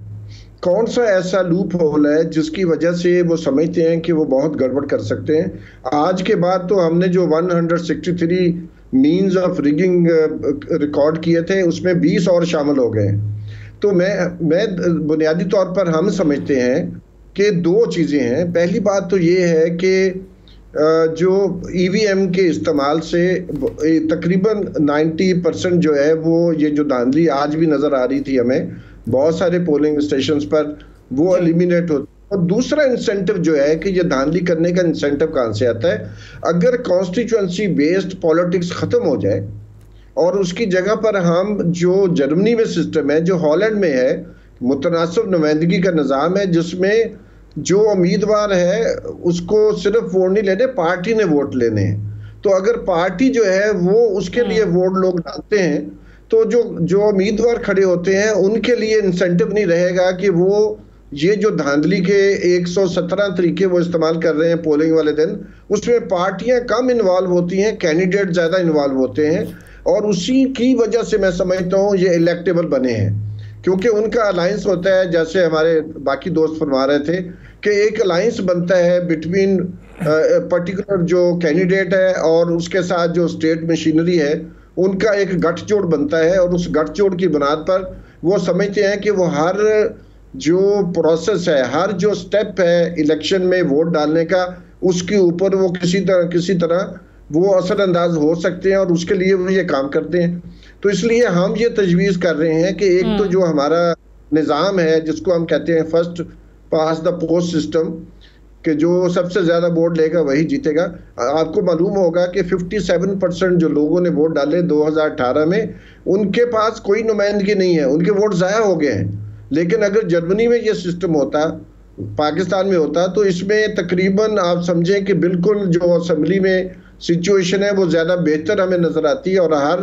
कौन सा ऐसा लूप होल है जिसकी वजह से वो समझते हैं कि वो बहुत गड़बड़ कर सकते हैं। आज के बाद तो हमने जो 163 मीन्स ऑफ रिगिंग रिकॉर्ड किए थे उसमें 20 और शामिल हो गए। तो मैं बुनियादी तौर पर हम समझते हैं कि 2 चीज़ें हैं। पहली बात तो ये है कि जो ईवीएम के इस्तेमाल से तकरीबन 90% जो है वो ये जो धांधली आज भी नज़र आ रही थी हमें बहुत सारे पोलिंग स्टेशंस पर, वो एलिमिनेट होते। और दूसरा इंसेंटिव जो है कि ये धांधली करने का इंसेंटिव कहाँ से आता है, अगर कॉन्स्टिट्यूएंसी बेस्ड पॉलिटिक्स ख़त्म हो जाए और उसकी जगह पर हम जो जर्मनी में सिस्टम है, जो हॉलैंड में है, मुतनासिब नुमाइंदगी का निज़ाम है जिसमें जो उम्मीदवार है उसको सिर्फ वोट नहीं लेने, पार्टी ने वोट लेने हैं। तो अगर पार्टी जो है वो उसके लिए वोट लोग डालते हैं तो जो उम्मीदवार खड़े होते हैं उनके लिए इंसेंटिव नहीं रहेगा कि वो ये जो धांधली के 117 तरीके वो इस्तेमाल कर रहे हैं पोलिंग वाले दिन, उसमें पार्टियां कम इन्वॉल्व होती हैं, कैंडिडेट ज़्यादा इन्वॉल्व होते हैं और उसी की वजह से मैं समझता हूँ ये इलेक्टेबल बने हैं, क्योंकि उनका अलायंस होता है, जैसे हमारे बाकी दोस्त फरमा रहे थे कि एक अलायंस बनता है बिटवीन पर्टिकुलर जो कैंडिडेट है और उसके साथ जो स्टेट मशीनरी है, उनका एक गठजोड़ बनता है और उस गठजोड़ की बुनियाद पर वो समझते हैं कि वो हर जो प्रोसेस है, हर जो स्टेप है इलेक्शन में वोट डालने का, उसके ऊपर वो किसी तरह वो असरअंदाज हो सकते हैं और उसके लिए वो ये काम करते हैं। तो इसलिए हम ये तजवीज़ कर रहे हैं कि एक तो जो हमारा निज़ाम है जिसको हम कहते हैं first pass the post system, कि जो सबसे ज़्यादा वोट लेगा वही जीतेगा। आपको मालूम होगा कि 57% जो लोगों ने वोट डाले 2018 में, उनके पास कोई नुमाइंदगी नहीं है, उनके वोट ज़ाया हो गए हैं। लेकिन अगर जर्मनी में ये सिस्टम होता, पाकिस्तान में होता, तो इसमें तकरीबन आप समझें कि बिल्कुल जो असेंबली में सिचुएशन है वो ज़्यादा बेहतर हमें नज़र आती है और हर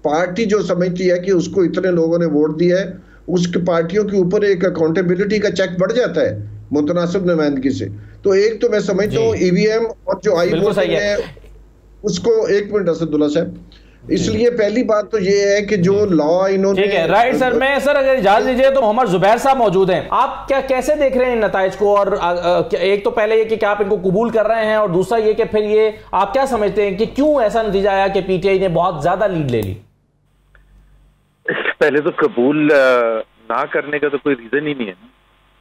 पार्टी जो समझती है कि उसको इतने लोगों ने वोट दिया है, उसके पार्टियों के ऊपर एक अकाउंटेबिलिटी का चेक बढ़ जाता है मुतनासिब नुमाइंदगी से। तो एक तो मैं समझता हूँ ईवीएम और जो आई वोटिंग है उसको, 1 मिनट असदुल्ला साहब, इसलिए पहली बात तो ये है कि जो लॉ इन्होंने, ठीक है, राइट सर। मैं सर अगर इजाजत दीजिए तो मोहम्मद जुबैर साहब मौजूद हैं, आप क्या कैसे देख रहे हैं इन नताइज को? और एक तो पहले ये कि आप इनको कबूल कर रहे हैं और दूसरा ये कि फिर ये आप क्या समझते हैं कि क्यों ऐसा नतीजा आया कि पीटीआई ने बहुत ज्यादा लीड ले ली? पहले तो कबूल ना करने का तो कोई रीजन ही नहीं है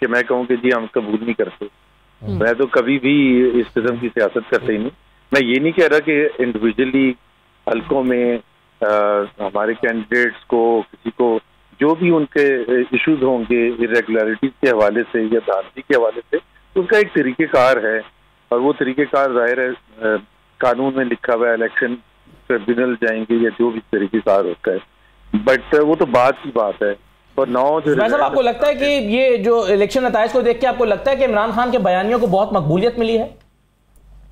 कि मैं कहूँ कि जी हम कबूल नहीं करते। मैं तो कभी भी इस किस्म की सियासत करते ही नहीं। मैं ये नहीं कह रहा कि इंडिविजुअली हलकों में हमारे कैंडिडेट्स को किसी को जो भी उनके इश्यूज होंगे इरेगुलरिटीज के हवाले से या धांधली के हवाले से, उसका एक तरीक़ेकार है और वो तरीक़ेकार ज़ाहिर है कानून में लिखा हुआ है, इलेक्शन ट्रिब्यूनल जाएंगे या जो भी तरीक़ेकार होता है, बट वो तो बात की बात है। और साहब आपको लगता है कि ये जो इलेक्शन नताइज को देख के आपको लगता है कि इमरान खान के बयानियों को बहुत मकबूलियत मिली है?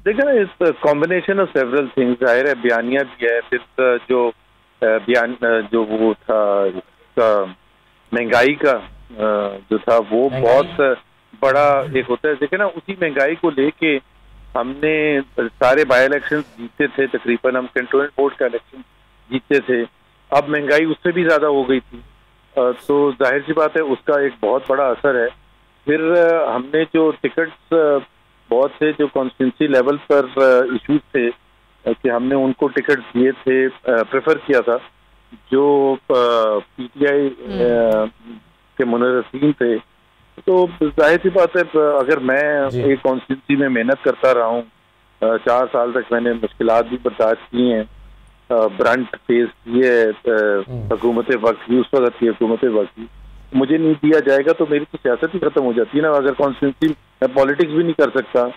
देखिए ना, इस कॉम्बिनेशन ऑफ सेवरल थिंग्स, जाहिर है बयानिया भी है, फिर जो बयान जो वो था महंगाई का जो था वो बहुत बड़ा एक होता है। देखिए ना, उसी महंगाई को लेके हमने सारे बाई इलेक्शन जीते थे, तकरीबन हम कैंटोनमेंट बोर्ड का इलेक्शन जीते थे, अब महंगाई उससे भी ज्यादा हो गई थी, तो जाहिर सी बात है उसका एक बहुत बड़ा असर है। फिर हमने जो टिकट्स बहुत से जो कॉन्स्टिट्यूंसी लेवल पर इश्यूज थे कि हमने उनको टिकट दिए थे, प्रेफर किया था, जो पीटीआई के मुनर्रसीन थे, तो जाहिर सी बात है अगर मैं एक कॉन्स्टिट्यूंसी में मेहनत करता रहा हूँ, 4 साल तक मैंने मुश्किलात भी बर्दाश्त की हैं, ब्रंट फेस किए हुकूमत वक्त की, उस वक्त की हुकूमत वक्त की, मुझे नहीं दिया जाएगा तो मेरी तो सियासत ही खत्म हो जाती है ना। अगर कॉन्स्टिट्यूंसी मैं पॉलिटिक्स भी नहीं कर सकता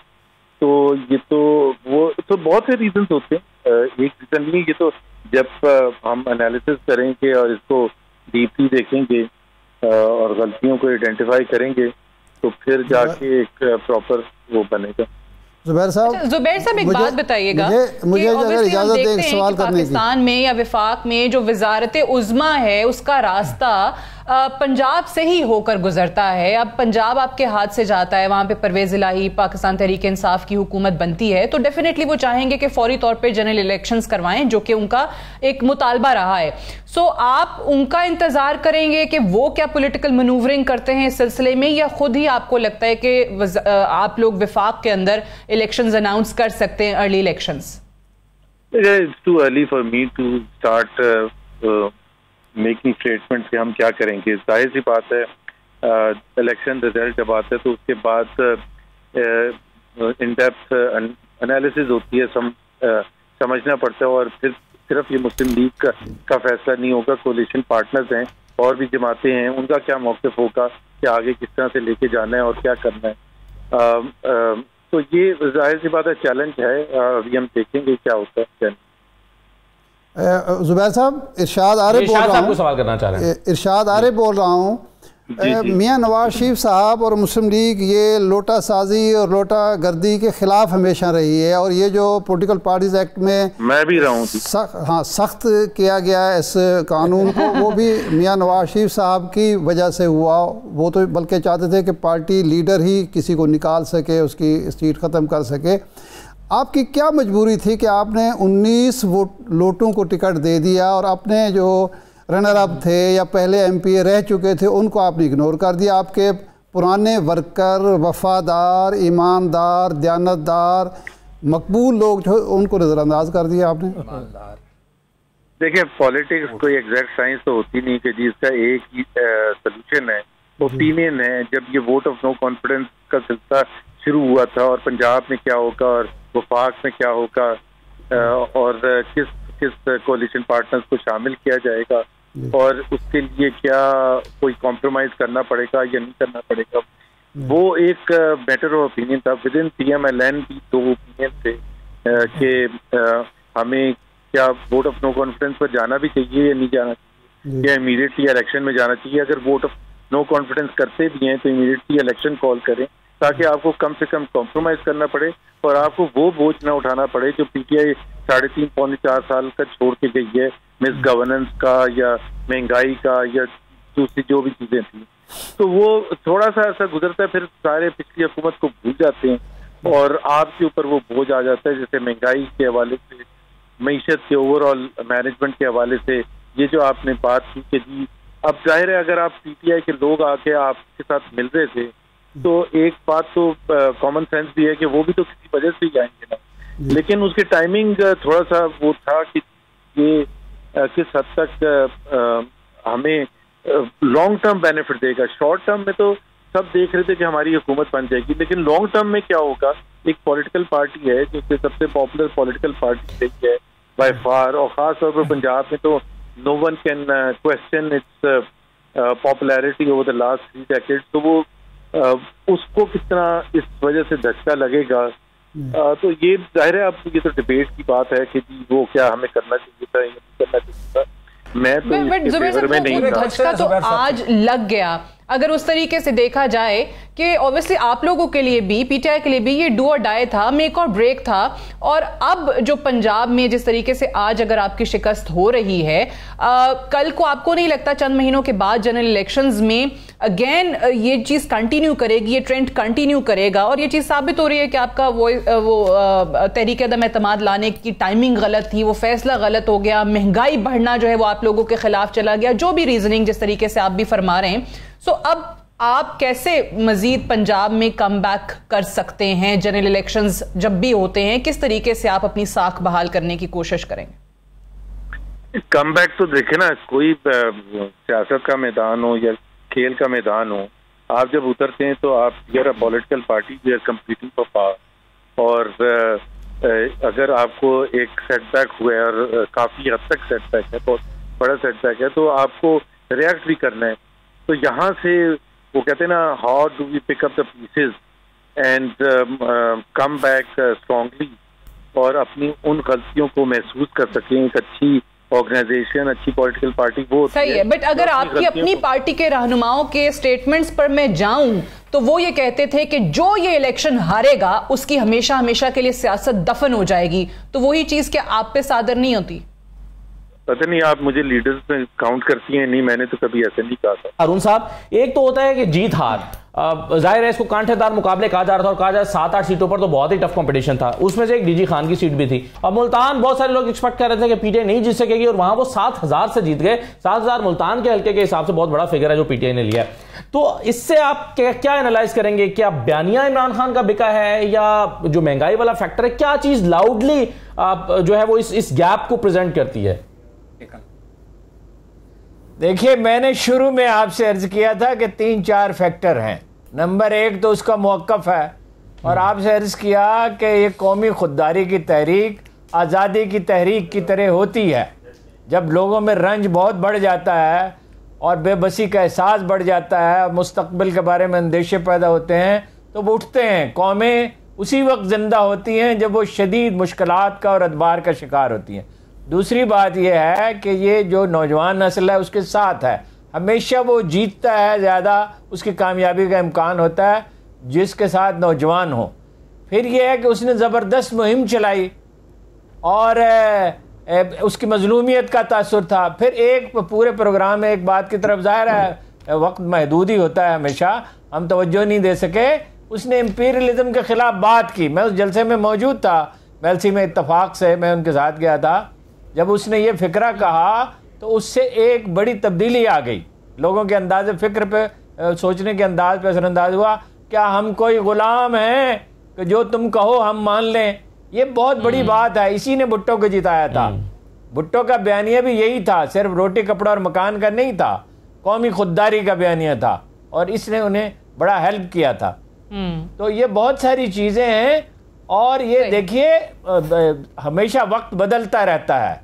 तो ये तो वो तो बहुत से रीजंस होते हैं, एक रीजन नहीं, ये तो जब हम एनालिसिस करेंगे और इसको डीपली देखेंगे और गलतियों को आइडेंटिफाई करेंगे तो फिर जाके एक प्रॉपर वो बनेगा। जुबैर साहब, एक बात बताइएगा, मुझे अगर इजाजत दें एक सवाल करने की। पाकिस्तान में या विफाक में जो वजारत उज़्मा है उसका रास्ता पंजाब से ही होकर गुजरता है। अब पंजाब आपके हाथ से जाता है, वहां पे परवेज इलाही पाकिस्तान तहरीक इंसाफ की हुकूमत बनती है, तो डेफिनेटली वो चाहेंगे कि फौरी तौर पे जनरल इलेक्शंस करवाएं, जो कि उनका एक मुतालबा रहा है। सो आप उनका इंतजार करेंगे कि वो क्या पॉलिटिकल मैनूवरिंग करते हैं इस सिलसिले में, या खुद ही आपको लगता है कि आप लोग विफाक के अंदर इलेक्शंस अनाउंस कर सकते हैं, early elections? It's too early for me to start making statement कि हम क्या करेंगे। जाहिर सी बात है इलेक्शन रिजल्ट जब आता है तो उसके बाद इन डेप्थ एनालिसिस होती है, समझना पड़ता है, और फिर सिर्फ ये मुस्लिम लीग का फैसला नहीं होगा, कोलिशन पार्टनर्स हैं और भी जमातें हैं, उनका क्या मौक़िफ़ होगा कि आगे किस तरह से लेके जाना है और क्या करना है। तो ये जाहिर सी बात है चैलेंज है, अभी हम देखेंगे क्या होता है। जुबैर साहब, इरशाद आरिफ बोल रहा हूँ, सवाल करना चाह रहे हैं। इरशाद आरिफ बोल रहा हूँ। मियाँ नवाज शरीफ साहब और मुस्लिम लीग ये लोटा साजी और लोटा गर्दी के खिलाफ हमेशा रही है, और ये जो पॉलिटिकल पार्टीज एक्ट में मैं भी रहा हूँ सख्त किया गया इस कानून को, वो भी मियाँ नवाज शरीफ साहब की वजह से हुआ। वो तो बल्कि चाहते थे कि पार्टी लीडर ही किसी को निकाल सके, उसकी सीट ख़त्म कर सके। आपकी क्या मजबूरी थी कि आपने 19 लोटों को टिकट दे दिया और अपने जो रनर अप थे या पहले एमपीए रह चुके थे उनको आपने इग्नोर कर दिया? आपके पुराने वर्कर, वफादार, ईमानदार, दयानतदार, मकबूल लोग जो उनको नज़रअंदाज कर दिया आपने। देखिए, पॉलिटिक्स कोई एग्जैक्ट साइंस तो होती नहीं कि जिसका एक ही सोल्यूशन है, ओपिनियन है। जब ये वोट ऑफ नो कॉन्फिडेंस का सिलसिला शुरू हुआ था और पंजाब में क्या होगा और वफाक में क्या होगा और किस कोलिशन पार्टनर्स को शामिल किया जाएगा और उसके लिए क्या कोई कॉम्प्रोमाइज करना पड़ेगा या नहीं करना पड़ेगा, वो एक मैटर ऑफ ओपिनियन था। विद इन PMLN भी 2 ओपिनियन थे कि हमें क्या वोट ऑफ नो कॉन्फिडेंस पर जाना भी चाहिए या नहीं जाना चाहिए, या इमीडिएटली इलेक्शन में जाना चाहिए। अगर वोट ऑफ नो कॉन्फिडेंस करते भी हैं तो इमीडिएटली इलेक्शन कॉल करें ताकि आपको कम से कम कॉम्प्रोमाइज करना पड़े और आपको वो बोझ ना उठाना पड़े जो PTI 3.5 पौने 4 साल का छोड़ के गई है, मिस गवर्नेंस का या महंगाई का या दूसरी जो भी चीजें थी। तो वो थोड़ा सा ऐसा गुजरता है, फिर सारे पिछली हुकूमत को भूल जाते हैं और आपके ऊपर वो बोझ आ जाता है। जैसे महंगाई के हवाले से, मईशत के ओवरऑल मैनेजमेंट के हवाले से, ये जो आपने बात की कि जी अब जाहिर है अगर आप PTI के लोग आके आपके साथ मिल रहे थे तो एक बात तो कॉमन सेंस भी है कि वो भी तो किसी वजह से ही आएंगे ना, लेकिन उसकी टाइमिंग थोड़ा सा वो था कि ये किस हद तक हमें लॉन्ग टर्म बेनिफिट देगा। शॉर्ट टर्म में तो सब देख रहे थे कि हमारी हुकूमत बन जाएगी, लेकिन लॉन्ग टर्म में क्या होगा, एक पॉलिटिकल पार्टी है जो कि सबसे पॉपुलर पॉलिटिकल पार्टी रही है बाय फार, और खास तौर पर पंजाब में तो no one can question its popularity over the last 3 decades. तो वो उसको कितना इस वजह से धक्का लगेगा, तो ये जाहिर है, अब ये तो डिबेट की बात है कि जी वो क्या हमें करना चाहिए था, ये नहीं करना चाहिए था। मैं तो इसके फेवर में नहीं था। धक्का तो आज लग गया। अगर उस तरीके से देखा जाए कि ऑब्वियसली आप लोगों के लिए भी, पीटीआई के लिए भी ये डू और डाई था, मेक और ब्रेक था। और अब जो पंजाब में जिस तरीके से आज अगर आपकी शिकस्त हो रही है, कल को आपको नहीं लगता चंद महीनों के बाद जनरल इलेक्शंस में अगेन ये चीज कंटिन्यू करेगी, ये ट्रेंड कंटिन्यू करेगा और ये चीज साबित हो रही है कि आपका वो तहरीक-ए-दम एतमाद लाने की टाइमिंग गलत थी, वो फैसला गलत हो गया, महंगाई बढ़ना जो है वो आप लोगों के खिलाफ चला गया, जो भी रीजनिंग जिस तरीके से आप भी फरमा रहे हैं। सो अब आप कैसे मजीद पंजाब में कम बैक कर सकते हैं? जनरल इलेक्शंस जब भी होते हैं, किस तरीके से आप अपनी साख बहाल करने की कोशिश करेंगे? कम बैक तो देखे ना, कोई सियासत का मैदान हो या खेल का मैदान हो, आप जब उतरते हैं तो आप you're a political party, we are competing for power. और अगर आपको एक सेटबैक हुआ है और काफी हद तक सेटबैक है, बहुत बड़ा सेटबैक है, तो आपको रिएक्ट भी करना है। तो यहाँ से वो कहते हैं ना, how do we pick up the pieces and come back strongly, और अपनी उन गलतियों को महसूस कर सकें। एक अच्छी ऑर्गेनाइजेशन, अच्छी पॉलिटिकल पार्टी वो सही है। बट अगर आपकी अपनी पार्टी के रहनुमाओं के स्टेटमेंट्स पर मैं जाऊं तो वो ये कहते थे कि जो ये इलेक्शन हारेगा उसकी हमेशा हमेशा के लिए सियासत दफन हो जाएगी। तो वही चीज क्या आप पे सादर नहीं होती? पता नहीं, आप मुझे लीडर्स में काउंट करती हैं। नहीं, मैंने तो कभी ऐसे नहीं कहा था। अरुण साहब, एक तो होता है कि जीत हार, जाहिर है इसको कांटेदार मुकाबले कहा जा रहा था और कहा जाए 7-8 सीटों पर तो बहुत ही टफ कंपटीशन था। उसमें से एक डीजी खान की सीट भी थी और मुल्तान बहुत सारे लोग एक्सपेक्ट कर रहे थे कि पीटीआई नहीं जीत सकेगी और वहां वो 7,000 से जीत गए। 7,000 मुल्तान के हल्के के हिसाब से बहुत बड़ा फिगर है जो पीटीआई ने लिया। तो इससे आप क्या एनालाइज करेंगे? क्या बयानिया इमरान खान का बिका है या जो महंगाई वाला फैक्टर है, क्या चीज लाउडली जो है वो इस गैप को प्रेजेंट करती है? देखिए, मैंने शुरू में आपसे अर्ज किया था कि 3-4 फैक्टर हैं। नंबर 1 तो उसका मौक़िफ़ है, और आपसे अर्ज किया कि ये कौमी खुददारी की तहरीक आज़ादी की तहरीक की तरह होती है। जब लोगों में रंज बहुत बढ़ जाता है और बेबसी का एहसास बढ़ जाता है और मुस्तक़बिल के बारे में अंदेशे पैदा होते हैं तो वो उठते हैं। कौमें उसी वक्त ज़िंदा होती हैं जब वो शदीद मुश्किलात का और अदबार का शिकार होती हैं। दूसरी बात यह है कि ये जो नौजवान नस्ल है उसके साथ है, हमेशा वो जीतता है, ज़्यादा उसकी कामयाबी का इम्कान होता है जिसके साथ नौजवान हो। फिर यह है कि उसने ज़बरदस्त मुहिम चलाई और उसकी मजलूमियत का तासुर था। फिर एक पूरे प्रोग्राम में एक बात की तरफ, ज़ाहिर है वक्त महदूद ही होता है, हमेशा हम तवज्जो नहीं दे सके। उसने इम्पीरियलिज्म के ख़िलाफ़ बात की। मैं उस जलसे में मौजूद था, मेलसी में, इत्तफाक से मैं उनके साथ गया था। जब उसने ये फ़िक्रा कहा तो उससे एक बड़ी तब्दीली आ गई, लोगों के अंदाज़ फ़िक्र पे, सोचने के अंदाज पे असरअंदाज हुआ। क्या हम कोई ग़ुलाम हैं कि जो तुम कहो हम मान लें? ये बहुत बड़ी बात है। इसी ने भुट्टो को जिताया था। भुट्टो का बयानिया भी यही था, सिर्फ रोटी कपड़ा और मकान का नहीं था, कौमी खुददारी का बयानिया था और इसने उन्हें बड़ा हेल्प किया था। तो ये बहुत सारी चीज़ें हैं और ये देखिए हमेशा वक्त बदलता रहता है,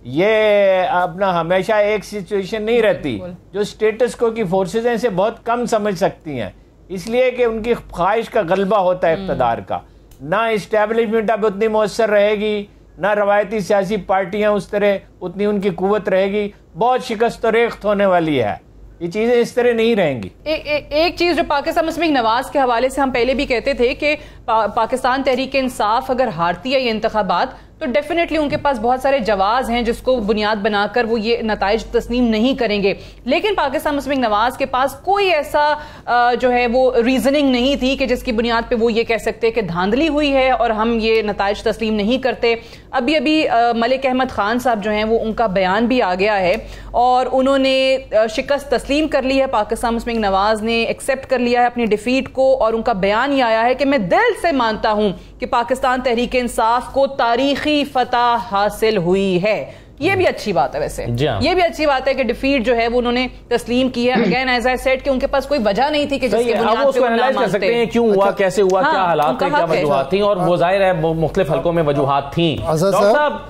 ये अपना हमेशा एक सिचुएशन नहीं रहती। जो स्टेटस को की फोर्सेस हैं इसे बहुत कम समझ सकती हैं, इसलिए कि उनकी ख्वाहिश का गलबा होता है इक़्तिदार का। ना इस्टेब्लिशमेंट अब उतनी मौसर रहेगी, ना रवायती सियासी पार्टियां उस तरह उतनी उनकी कुव्वत रहेगी। बहुत शिकस्त और रेख्त होने वाली है, ये चीजें इस तरह नहीं रहेंगी। एक चीज जो पाकिस्तान मुस्लिम नवाज के हवाले से हम पहले भी कहते थे कि पाकिस्तान तहरीक इंसाफ अगर हारती है ये इंतखाबात तो डेफिनेटली उनके पास बहुत सारे जवाज हैं जिसको बुनियाद बनाकर वो ये नताइज तस्लीम नहीं करेंगे। लेकिन पाकिस्तान मुस्लिम नवाज के पास कोई ऐसा जो है वो रीजनिंग नहीं थी कि जिसकी बुनियाद पे वो ये कह सकते कि धांधली हुई है और हम ये नताइज तस्लीम नहीं करते। अभी मलिक अहमद खान साहब जो हैं वो उनका बयान भी आ गया है और उन्होंने शिकस्त तस्लीम कर ली है। पाकिस्तान मुस्लिम नवाज ने एक्सेप्ट कर लिया है अपनी डिफीट को और उनका बयान ये आया है कि मैं दिल से मानता हूं कि पाकिस्तान तहरीक इंसाफ को तारीखी फतह हासिल हुई है। ये भी अच्छी बात है वैसे, ये भी अच्छी बात है कि डिफीट जो है वो उन्होंने तस्लीम की है। अगेन एज आई सेड कि उनके पास कोई वजह नहीं थी कि जिसके बुनियाद पे वो एनालाइज कर सकते हैं क्यों हुआ, कैसे हुआ, क्या हालात थे, क्या वजूहात थी, और वो जाहिर है मुख्तलिफ हल्कों में वजूहात थी। डॉक्टर साहब,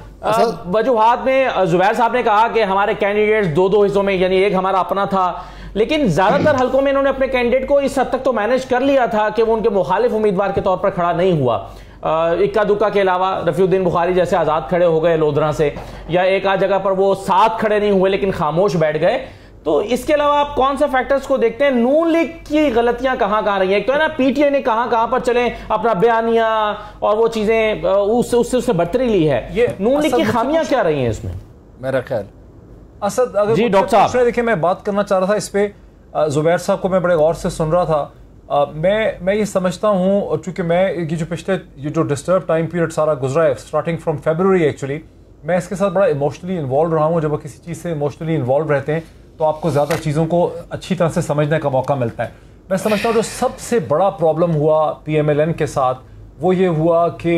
वजूहात में जुबैर साहब ने कहा कि हमारे कैंडिडेट्स दो हिस्सों में, यानी एक हमारा अपना था, लेकिन ज्यादातर हल्कों में इन्होंने अपने कैंडिडेट को इस हद तक तो मैनेज कर लिया था कि वो उनके मुखालिफ उम्मीदवार के तौर पर खड़ा नहीं हुआ। इक्का दुक्का के अलावा रफीउद्दीन बुखारी जैसे आजाद खड़े हो गए लोधरा से, या एक आध जगह पर वो साथ खड़े नहीं हुए लेकिन खामोश बैठ गए। तो इसके अलावा आप कौन से फैक्टर्स को देखते हैं? नून लीग की गलतियां कहां रही हैं? एक तो है ना, पीटीआई ने कहां पर चले अपना बयानिया और वो चीजें उससे बढ़तरी ली है, ये नून लीग की खामियां क्या रही हैं इसमें? मेरा ख्याल असद, अगर जी डॉक्टर साहब देखिए, मैं बात करना चाह रहा था इस पे, जुबैर साहब को मैं बड़े गौर से सुन रहा था। मैं ये समझता हूँ, चूंकि मैं ये जो पिछले जो डिस्टर्ब टाइम पीरियड सारा गुजरा है स्टार्टिंग फ्रॉम फरवरी, एक्चुअली मैं इसके साथ बड़ा इमोशनली इन्वॉल्व रहा हूँ। जब आप किसी चीज़ से इमोशनली इन्वॉल्व रहते हैं तो आपको ज़्यादा चीज़ों को अच्छी तरह से समझने का मौका मिलता है। मैं समझता हूँ जो सबसे बड़ा प्रॉब्लम हुआ PMLN के साथ वो ये हुआ कि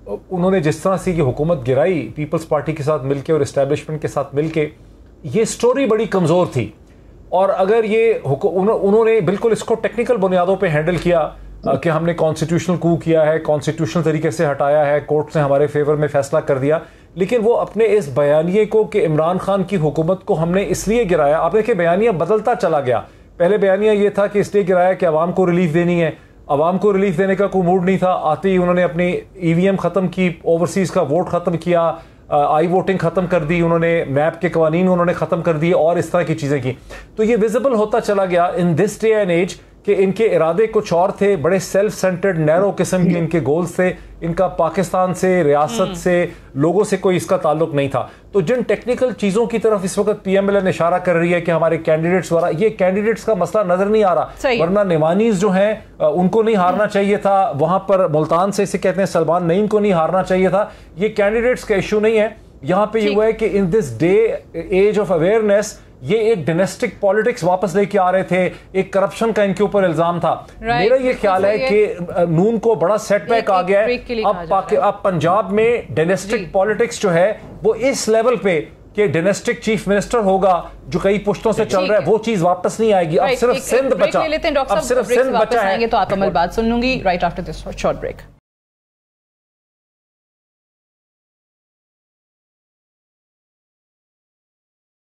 उन्होंने जिस तरह से ये हुकूमत गिराई पीपल्स पार्टी के साथ मिलके और इस्टेब्लिशमेंट के साथ मिलके, ये स्टोरी बड़ी कमज़ोर थी। और अगर ये उन्होंने बिल्कुल इसको टेक्निकल बुनियादों पे हैंडल किया कि हमने कॉन्स्टिट्यूशनल कू किया है, कॉन्स्टिट्यूशनल तरीके से हटाया है, कोर्ट ने हमारे फेवर में फैसला कर दिया, लेकिन वो अपने इस बयानिए को कि इमरान खान की हुकूमत को हमने इसलिए गिराया, आप देखिए बयानिया बदलता चला गया। पहले बयानिया ये था कि इसलिए गिराया कि अवाम को रिलीफ देनी है, अवाम को रिलीफ देने का कोई मूड नहीं था। आते ही उन्होंने अपनी EVM ख़त्म की, ओवरसीज़ का वोट ख़त्म किया, आई वोटिंग ख़त्म कर दी उन्होंने, मैप के कवानीन उन्होंने ख़त्म कर दिए और इस तरह की चीज़ें की। तो ये विजिबल होता चला गया in this day and age कि इनके इरादे कुछ और थे, बड़े सेल्फ सेंटर्ड नैरो किस्म के इनके गोल्स थे। इनका पाकिस्तान से, रियासत से, लोगों से कोई इसका ताल्लुक नहीं था। तो जिन टेक्निकल चीज़ों की तरफ इस वक्त PMLN इशारा कर रही है कि हमारे कैंडिडेट्स वाला, ये कैंडिडेट्स का मसला नजर नहीं आ रहा, वरना निमानीज जो हैं उनको नहीं हारना चाहिए था, वहां पर मुल्तान से इसे कहते हैं सलमान नईम को नहीं हारना चाहिए था। ये कैंडिडेट्स का इशू नहीं है। यहाँ पे ये हुआ है कि in this day age of awareness ये एक डायनेस्टिक पॉलिटिक्स वापस लेके आ रहे थे, एक करप्शन का इनके ऊपर इल्जाम था। मेरा ये ख्याल है कि नून को बड़ा सेटबैक आ गया है। अब पंजाब में डायनेस्टिक पॉलिटिक्स जो है वो इस लेवल पे कि डायनेस्टिक चीफ मिनिस्टर होगा जो कई पुश्तों से चल रहा है, वो चीज वापस नहीं आएगी। अब सिर्फ सिंध बचा, अब सिर्फ सिंध बचा है। तो आप अमल बात सुन लूंगी right after this short break.